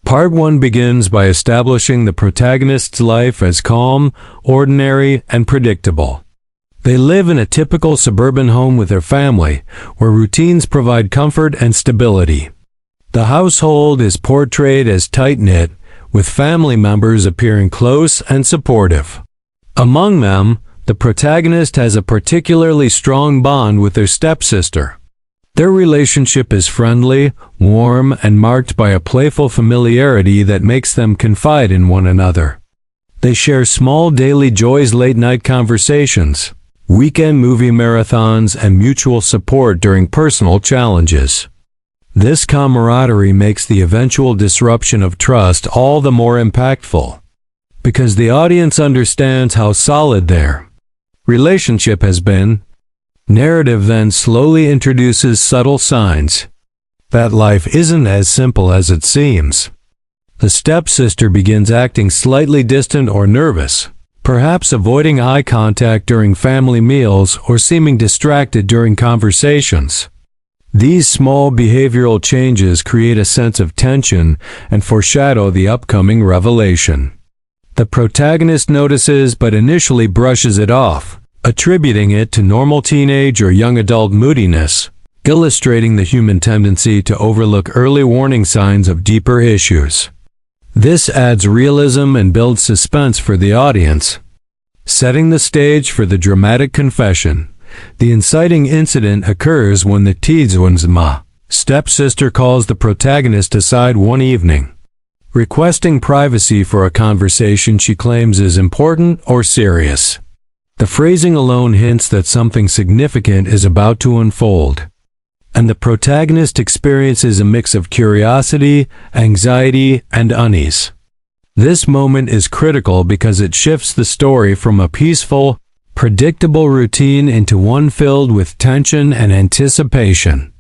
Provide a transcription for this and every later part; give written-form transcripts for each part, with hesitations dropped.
Part 1 begins by establishing the protagonist's life as calm, ordinary, and predictable. They live in a typical suburban home with their family, where routines provide comfort and stability. The household is portrayed as tight-knit, with family members appearing close and supportive. Among them, the protagonist has a particularly strong bond with their stepsister. Their relationship is friendly, warm, and marked by a playful familiarity that makes them confide in one another. They share small daily joys, late-night conversations, weekend movie marathons, and mutual support during personal challenges. This camaraderie makes the eventual disruption of trust all the more impactful, because the audience understands how solid their relationship has been. Narrative then slowly introduces subtle signs that life isn't as simple as it seems. The stepsister begins acting slightly distant or nervous, perhaps avoiding eye contact during family meals or seeming distracted during conversations. These small behavioral changes create a sense of tension and foreshadow the upcoming revelation. The protagonist notices but initially brushes it off, attributing it to normal teenage or young adult moodiness, illustrating the human tendency to overlook early warning signs of deeper issues. This adds realism and builds suspense for the audience. Setting the stage for the dramatic confession, the inciting incident occurs when the Tidzwinzma stepsister calls the protagonist aside one evening, requesting privacy for a conversation she claims is important or serious. The phrasing alone hints that something significant is about to unfold, and the protagonist experiences a mix of curiosity, anxiety, and unease. This moment is critical because it shifts the story from a peaceful, predictable routine into one filled with tension and anticipation.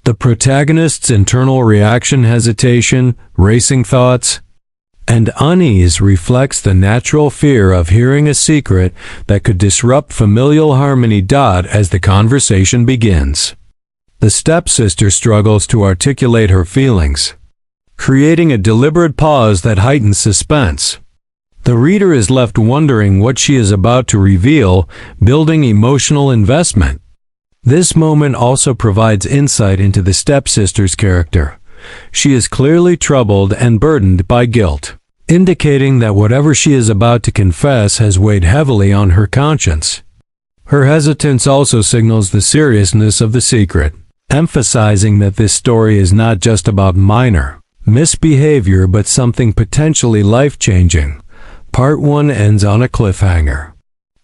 The protagonist's internal reaction, hesitation, racing thoughts, and unease reflects the natural fear of hearing a secret that could disrupt familial harmony. As the conversation begins, the stepsister struggles to articulate her feelings, creating a deliberate pause that heightens suspense. The reader is left wondering what she is about to reveal, building emotional investment. This moment also provides insight into the stepsister's character. She is clearly troubled and burdened by guilt, indicating that whatever she is about to confess has weighed heavily on her conscience. Her hesitance also signals the seriousness of the secret, emphasizing that this story is not just about minor misbehavior but something potentially life-changing. Part 1 ends on a cliffhanger.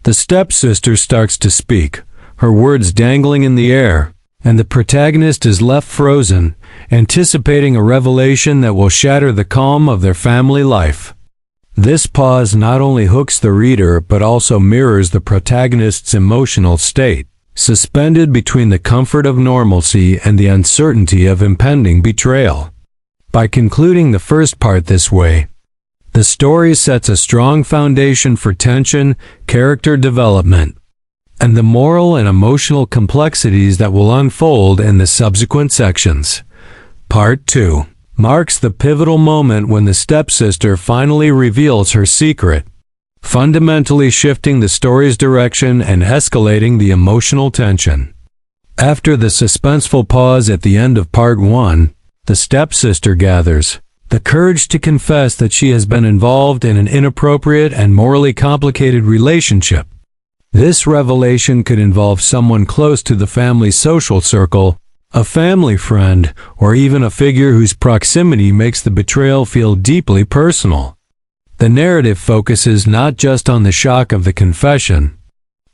The stepsister starts to speak, her words dangling in the air, and the protagonist is left frozen, anticipating a revelation that will shatter the calm of their family life. This pause not only hooks the reader but also mirrors the protagonist's emotional state, suspended between the comfort of normalcy and the uncertainty of impending betrayal. By concluding the first part this way, the story sets a strong foundation for tension, character development, and the moral and emotional complexities that will unfold in the subsequent sections. Part 2 marks the pivotal moment when the stepsister finally reveals her secret, fundamentally shifting the story's direction and escalating the emotional tension. After the suspenseful pause at the end of Part 1, the stepsister gathers the courage to confess that she has been involved in an inappropriate and morally complicated relationship. This revelation could involve someone close to the family's social circle, a family friend, or even a figure whose proximity makes the betrayal feel deeply personal. The narrative focuses not just on the shock of the confession,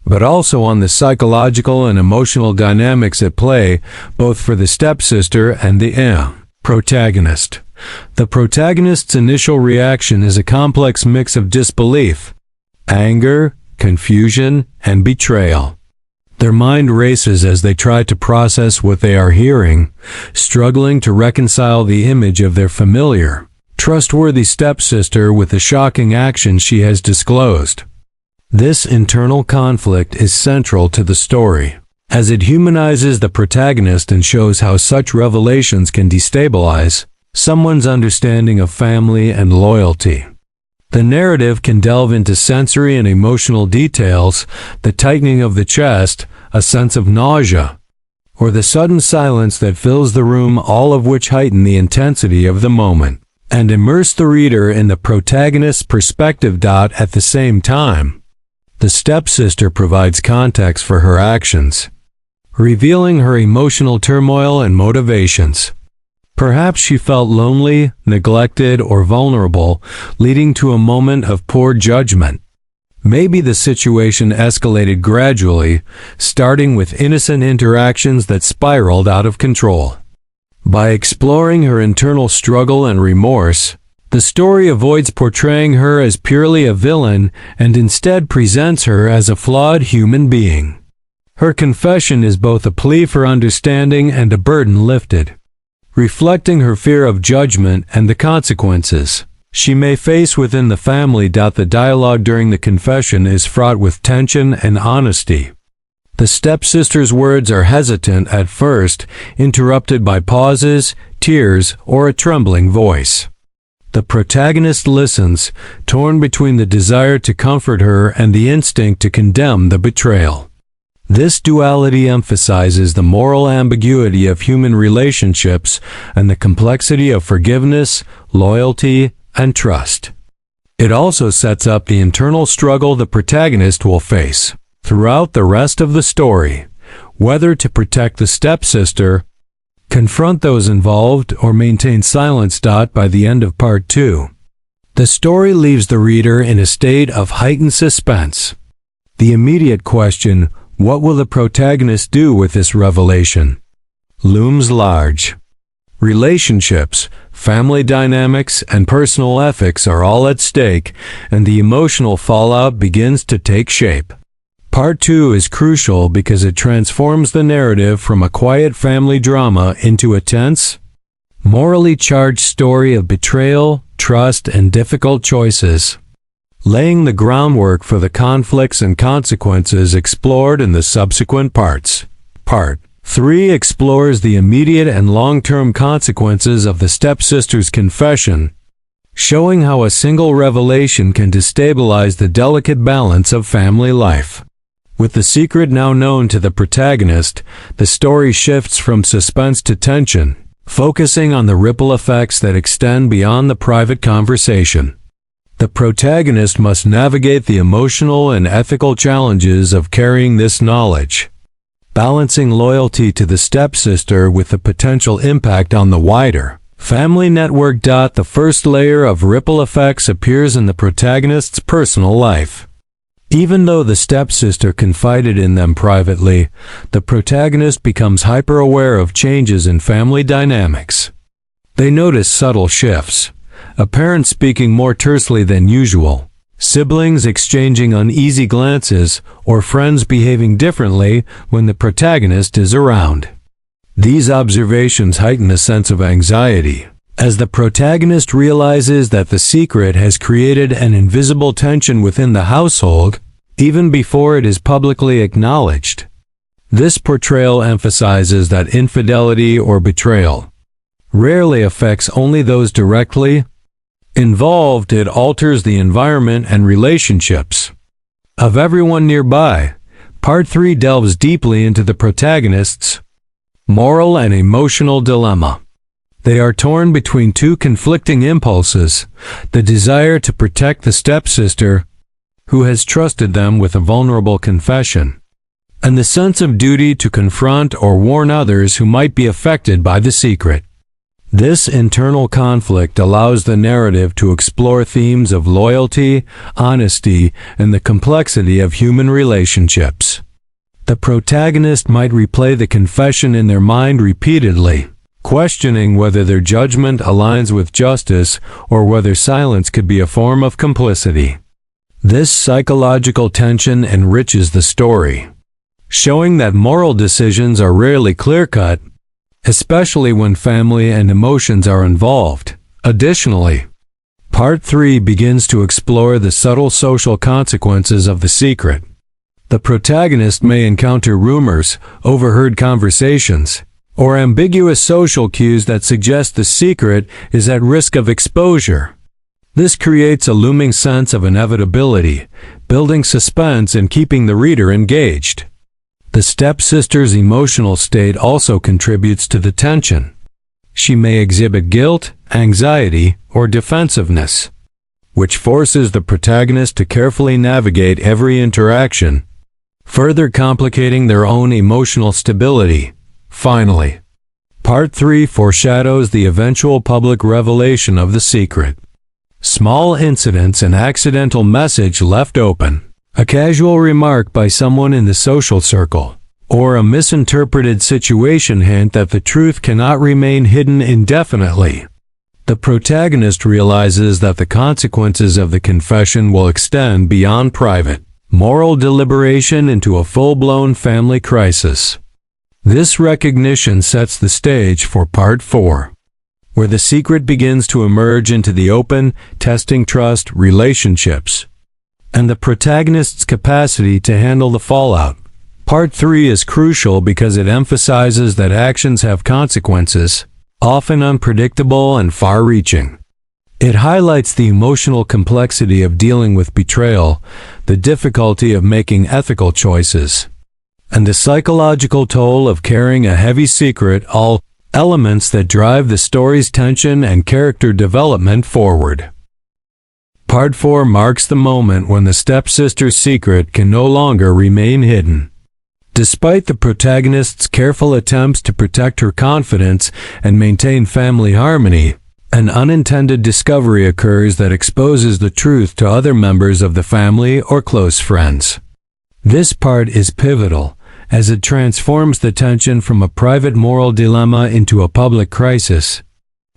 but also on the psychological and emotional dynamics at play, both for the stepsister and the protagonist. The protagonist's initial reaction is a complex mix of disbelief, anger, confusion, and betrayal. Their mind races as they try to process what they are hearing, struggling to reconcile the image of their familiar, trustworthy stepsister with the shocking action she has disclosed. This internal conflict is central to the story, as it humanizes the protagonist and shows how such revelations can destabilize someone's understanding of family and loyalty. The narrative can delve into sensory and emotional details, the tightening of the chest, a sense of nausea, or the sudden silence that fills the room, all of which heighten the intensity of the moment and immerse the reader in the protagonist's perspective. At the same time, the stepsister provides context for her actions, revealing her emotional turmoil and motivations. Perhaps she felt lonely, neglected, or vulnerable, leading to a moment of poor judgment. Maybe the situation escalated gradually, starting with innocent interactions that spiraled out of control. By exploring her internal struggle and remorse, the story avoids portraying her as purely a villain and instead presents her as a flawed human being. Her confession is both a plea for understanding and a burden lifted, reflecting her fear of judgment and the consequences she may face within the family. The dialogue during the confession is fraught with tension and honesty. The stepsister's words are hesitant at first, interrupted by pauses, tears, or a trembling voice. The protagonist listens, torn between the desire to comfort her and the instinct to condemn the betrayal. This duality emphasizes the moral ambiguity of human relationships and the complexity of forgiveness, loyalty, and trust. It also sets up the internal struggle the protagonist will face throughout the rest of the story, whether to protect the stepsister, confront those involved, or maintain silence. By the end of Part 2, the story leaves the reader in a state of heightened suspense. The immediate question, what will the protagonist do with this revelation, looms large. Relationships, family dynamics, and personal ethics are all at stake, and the emotional fallout begins to take shape. Part 2 is crucial because it transforms the narrative from a quiet family drama into a tense, morally charged story of betrayal, trust, and difficult choices, laying the groundwork for the conflicts and consequences explored in the subsequent parts. Part 3 explores the immediate and long-term consequences of the stepsister's confession, showing how a single revelation can destabilize the delicate balance of family life. With the secret now known to the protagonist, the story shifts from suspense to tension, focusing on the ripple effects that extend beyond the private conversation. The protagonist must navigate the emotional and ethical challenges of carrying this knowledge, balancing loyalty to the stepsister with the potential impact on the wider family network. The first layer of ripple effects appears in the protagonist's personal life. Even though the stepsister confided in them privately, the protagonist becomes hyper-aware of changes in family dynamics. They notice subtle shifts, a parent speaking more tersely than usual, siblings exchanging uneasy glances, or friends behaving differently when the protagonist is around. These observations heighten a sense of anxiety, as the protagonist realizes that the secret has created an invisible tension within the household, even before it is publicly acknowledged. This portrayal emphasizes that infidelity or betrayal rarely affects only those directly involved. It alters the environment and relationships of everyone nearby. Part 3 delves deeply into the protagonist's moral and emotional dilemma. They are torn between two conflicting impulses: the desire to protect the stepsister, who has trusted them with a vulnerable confession, and the sense of duty to confront or warn others who might be affected by the secret. This internal conflict allows the narrative to explore themes of loyalty, honesty, and the complexity of human relationships. The protagonist might replay the confession in their mind repeatedly, questioning whether their judgment aligns with justice or whether silence could be a form of complicity. This psychological tension enriches the story, showing that moral decisions are rarely clear-cut, especially when family and emotions are involved. Additionally, Part 3 begins to explore the subtle social consequences of the secret. The protagonist may encounter rumors, overheard conversations, or ambiguous social cues that suggest the secret is at risk of exposure. This creates a looming sense of inevitability, building suspense and keeping the reader engaged. The stepsister's emotional state also contributes to the tension. She may exhibit guilt, anxiety, or defensiveness, which forces the protagonist to carefully navigate every interaction, further complicating their own emotional stability. Finally, Part 3 foreshadows the eventual public revelation of the secret. Small incidents, an accidental message left open, a casual remark by someone in the social circle, or a misinterpreted situation hint that the truth cannot remain hidden indefinitely. The protagonist realizes that the consequences of the confession will extend beyond private, moral deliberation into a full-blown family crisis. This recognition sets the stage for Part 4, where the secret begins to emerge into the open, testing trust, relationships, and the protagonist's capacity to handle the fallout. Part 3 is crucial because it emphasizes that actions have consequences, often unpredictable and far-reaching. It highlights the emotional complexity of dealing with betrayal, the difficulty of making ethical choices, and the psychological toll of carrying a heavy secret, all elements that drive the story's tension and character development forward. Part 4 marks the moment when the stepsister's secret can no longer remain hidden. Despite the protagonist's careful attempts to protect her confidence and maintain family harmony, an unintended discovery occurs that exposes the truth to other members of the family or close friends. This part is pivotal, as it transforms the tension from a private moral dilemma into a public crisis,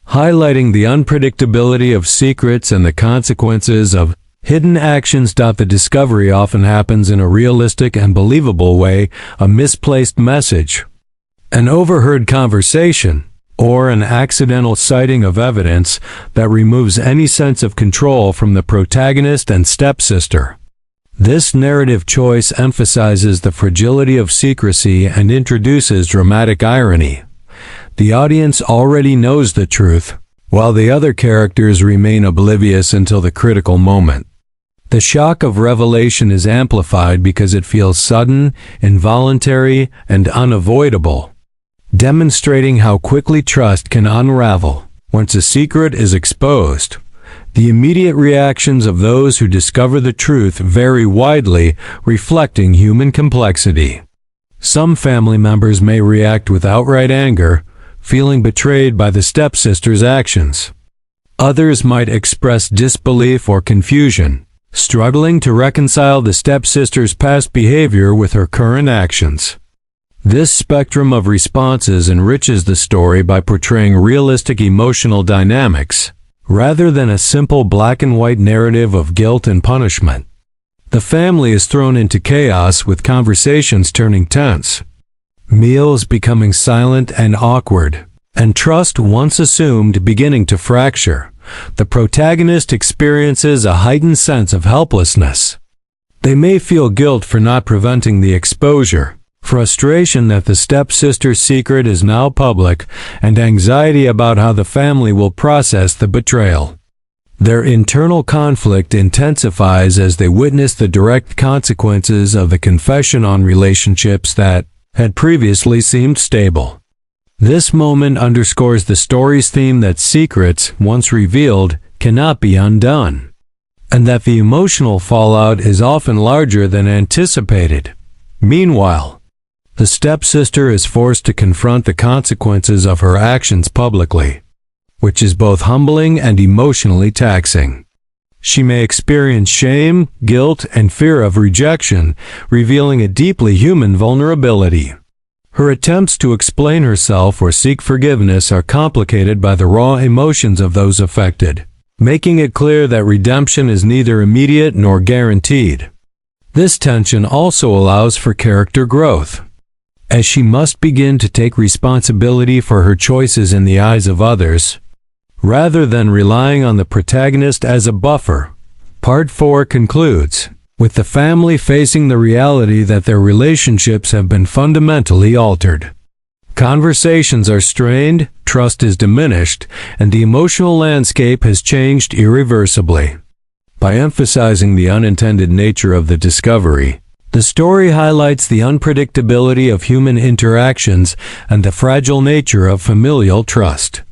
highlighting the unpredictability of secrets and the consequences of hidden actions. The discovery often happens in a realistic and believable way, a misplaced message, an overheard conversation, or an accidental citing of evidence that removes any sense of control from the protagonist and stepsister. This narrative choice emphasizes the fragility of secrecy and introduces dramatic irony. The audience already knows the truth, while the other characters remain oblivious until the critical moment. The shock of revelation is amplified because it feels sudden, involuntary, and unavoidable, demonstrating how quickly trust can unravel once a secret is exposed. The immediate reactions of those who discover the truth vary widely, reflecting human complexity. Some family members may react with outright anger, feeling betrayed by the stepsister's actions. Others might express disbelief or confusion, struggling to reconcile the stepsister's past behavior with her current actions. This spectrum of responses enriches the story by portraying realistic emotional dynamics, rather than a simple black-and-white narrative of guilt and punishment. The family is thrown into chaos with conversations turning tense, meals becoming silent and awkward, and trust once assumed beginning to fracture. The protagonist experiences a heightened sense of helplessness. They may feel guilt for not preventing the exposure, frustration that the stepsister's secret is now public, and anxiety about how the family will process the betrayal. Their internal conflict intensifies as they witness the direct consequences of the confession on relationships that had previously seemed stable. This moment underscores the story's theme that secrets, once revealed, cannot be undone, and that the emotional fallout is often larger than anticipated. Meanwhile, the stepsister is forced to confront the consequences of her actions publicly, which is both humbling and emotionally taxing. She may experience shame, guilt, and fear of rejection, revealing a deeply human vulnerability. Her attempts to explain herself or seek forgiveness are complicated by the raw emotions of those affected, making it clear that redemption is neither immediate nor guaranteed. This tension also allows for character growth, as she must begin to take responsibility for her choices in the eyes of others, rather than relying on the protagonist as a buffer. Part 4 concludes with the family facing the reality that their relationships have been fundamentally altered. Conversations are strained, trust is diminished, and the emotional landscape has changed irreversibly. By emphasizing the unintended nature of the discovery, the story highlights the unpredictability of human interactions and the fragile nature of familial trust.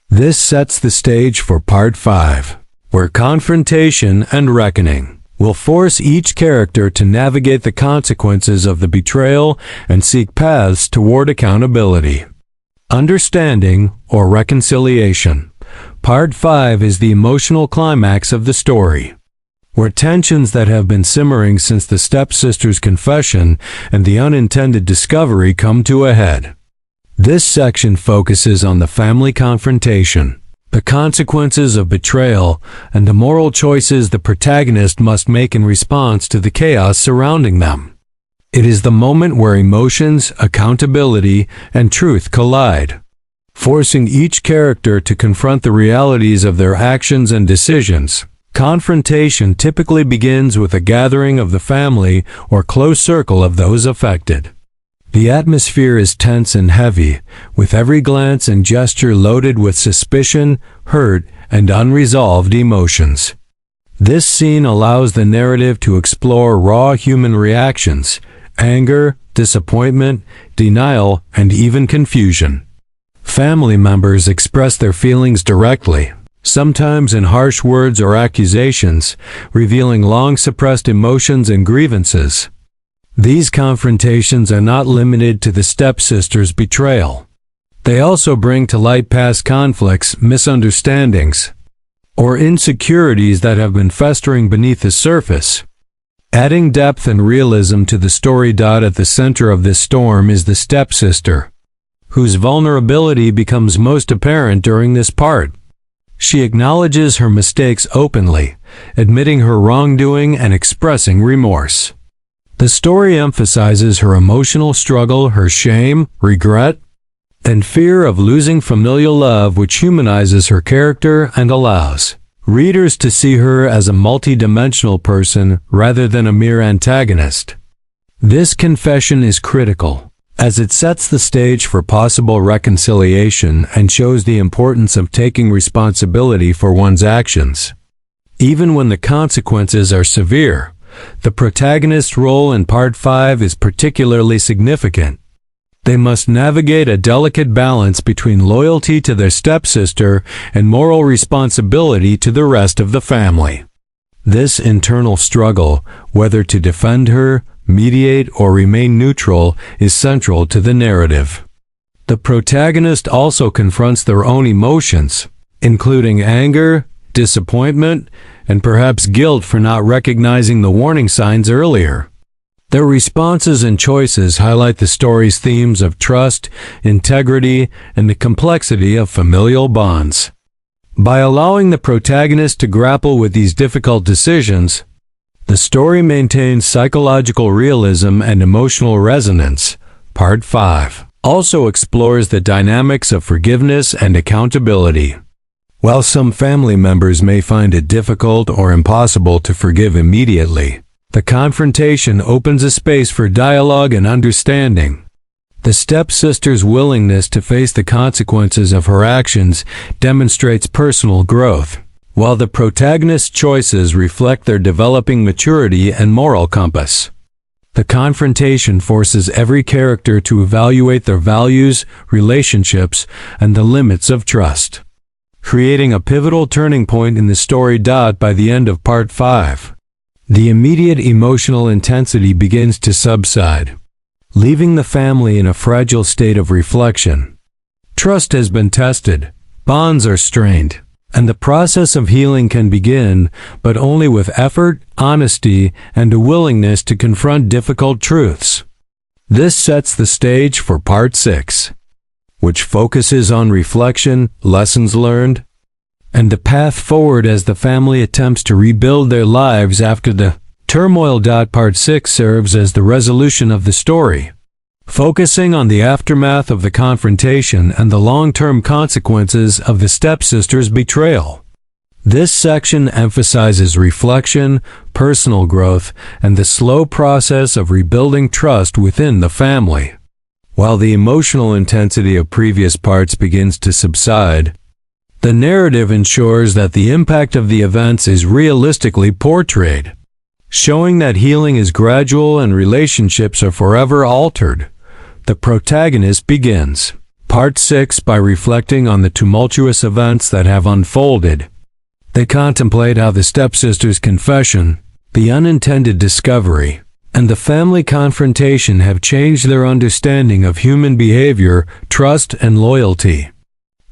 This sets the stage for Part 5, where confrontation and reckoning will force each character to navigate the consequences of the betrayal and seek paths toward accountability. Understanding or reconciliation. Part 5 is the emotional climax of the story, where tensions that have been simmering since the stepsister's confession and the unintended discovery come to a head. This section focuses on the family confrontation, the consequences of betrayal, and the moral choices the protagonist must make in response to the chaos surrounding them. It is the moment where emotions, accountability, and truth collide, forcing each character to confront the realities of their actions and decisions. Confrontation typically begins with a gathering of the family or close circle of those affected. The atmosphere is tense and heavy, with every glance and gesture loaded with suspicion, hurt, and unresolved emotions. This scene allows the narrative to explore raw human reactions: anger, disappointment, denial, and even confusion. Family members express their feelings directly, sometimes in harsh words or accusations, revealing long-suppressed emotions and grievances. These confrontations are not limited to the stepsister's betrayal. They also bring to light past conflicts, misunderstandings, or insecurities that have been festering beneath the surface. Adding depth and realism to the story. At the center of this storm is the stepsister, whose vulnerability becomes most apparent during this part. She acknowledges her mistakes openly, admitting her wrongdoing and expressing remorse. The story emphasizes her emotional struggle, her shame, regret, and fear of losing familial love, which humanizes her character and allows readers to see her as a multidimensional person rather than a mere antagonist. This confession is critical, as it sets the stage for possible reconciliation and shows the importance of taking responsibility for one's actions. Even when the consequences are severe, the protagonist's role in Part 5 is particularly significant. They must navigate a delicate balance between loyalty to their stepsister and moral responsibility to the rest of the family. This internal struggle, whether to defend her, mediate, or remain neutral, is central to the narrative. The protagonist also confronts their own emotions, including anger, disappointment, and perhaps guilt for not recognizing the warning signs earlier. Their responses and choices highlight the story's themes of trust, integrity, and the complexity of familial bonds. By allowing the protagonist to grapple with these difficult decisions, the story maintains psychological realism and emotional resonance. Part 5 also explores the dynamics of forgiveness and accountability. While some family members may find it difficult or impossible to forgive immediately, the confrontation opens a space for dialogue and understanding. The stepsister's willingness to face the consequences of her actions demonstrates personal growth, while the protagonist's choices reflect their developing maturity and moral compass. The confrontation forces every character to evaluate their values, relationships, and the limits of trust, creating a pivotal turning point in the story. By the end of Part 5, the immediate emotional intensity begins to subside, leaving the family in a fragile state of reflection. Trust has been tested, bonds are strained, and the process of healing can begin, but only with effort, honesty, and a willingness to confront difficult truths. This sets the stage for Part 6, which focuses on reflection, lessons learned, and the path forward as the family attempts to rebuild their lives after the turmoil. Part 6 serves as the resolution of the story, focusing on the aftermath of the confrontation and the long-term consequences of the stepsister's betrayal. This section emphasizes reflection, personal growth, and the slow process of rebuilding trust within the family. while the emotional intensity of previous parts begins to subside. The narrative ensures that the impact of the events is realistically portrayed, showing that healing is gradual and relationships are forever altered. The protagonist begins Part 6 by reflecting on the tumultuous events that have unfolded. They contemplate how the stepsister's confession, the unintended discovery, and the family confrontation have changed their understanding of human behavior, trust, and loyalty.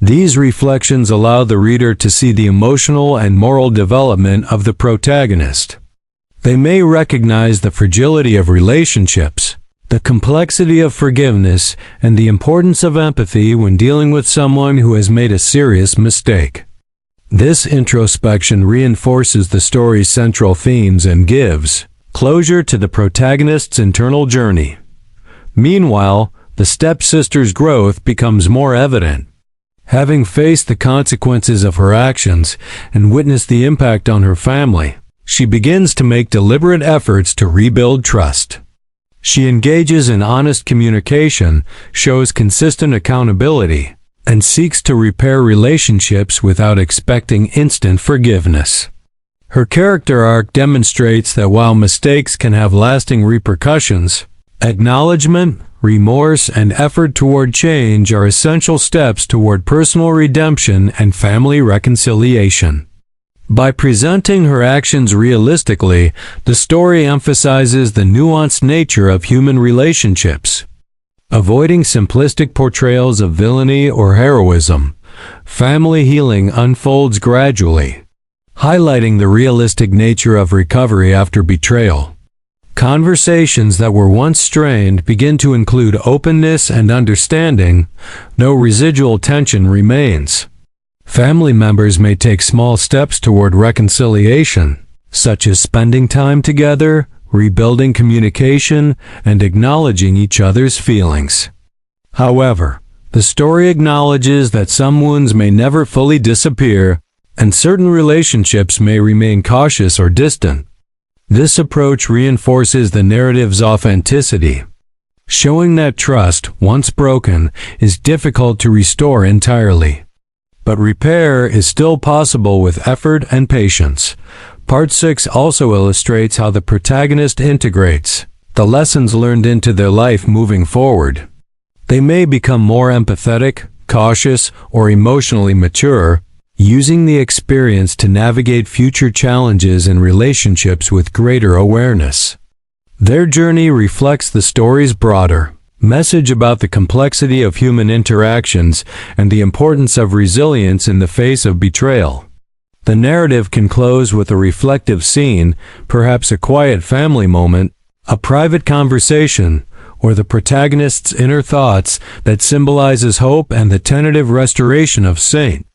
These reflections allow the reader to see the emotional and moral development of the protagonist. They may recognize the fragility of relationships, the complexity of forgiveness, and the importance of empathy when dealing with someone who has made a serious mistake. This introspection reinforces the story's central themes and gives closure to the protagonist's internal journey. Meanwhile, the stepsister's growth becomes more evident. Having faced the consequences of her actions and witnessed the impact on her family, she begins to make deliberate efforts to rebuild trust. She engages in honest communication, shows consistent accountability, and seeks to repair relationships without expecting instant forgiveness. Her character arc demonstrates that while mistakes can have lasting repercussions, acknowledgement, remorse, and effort toward change are essential steps toward personal redemption and family reconciliation. By presenting her actions realistically, the story emphasizes the nuanced nature of human relationships. Avoiding simplistic portrayals of villainy or heroism, family healing unfolds gradually, highlighting the realistic nature of recovery after betrayal. Conversations that were once strained begin to include openness and understanding. No residual tension remains. Family members may take small steps toward reconciliation, such as spending time together, rebuilding communication, and acknowledging each other's feelings. However, the story acknowledges that some wounds may never fully disappear, and certain relationships may remain cautious or distant. This approach reinforces the narrative's authenticity, showing that trust, once broken, is difficult to restore entirely. But repair is still possible with effort and patience. Part 6 also illustrates how the protagonist integrates the lessons learned into their life moving forward. They may become more empathetic, cautious, or emotionally mature, using the experience to navigate future challenges and relationships with greater awareness. Their journey reflects the story's broader message about the complexity of human interactions and the importance of resilience in the face of betrayal. The narrative can close with a reflective scene, perhaps a quiet family moment, a private conversation, or the protagonist's inner thoughts that symbolizes hope and the tentative restoration of St.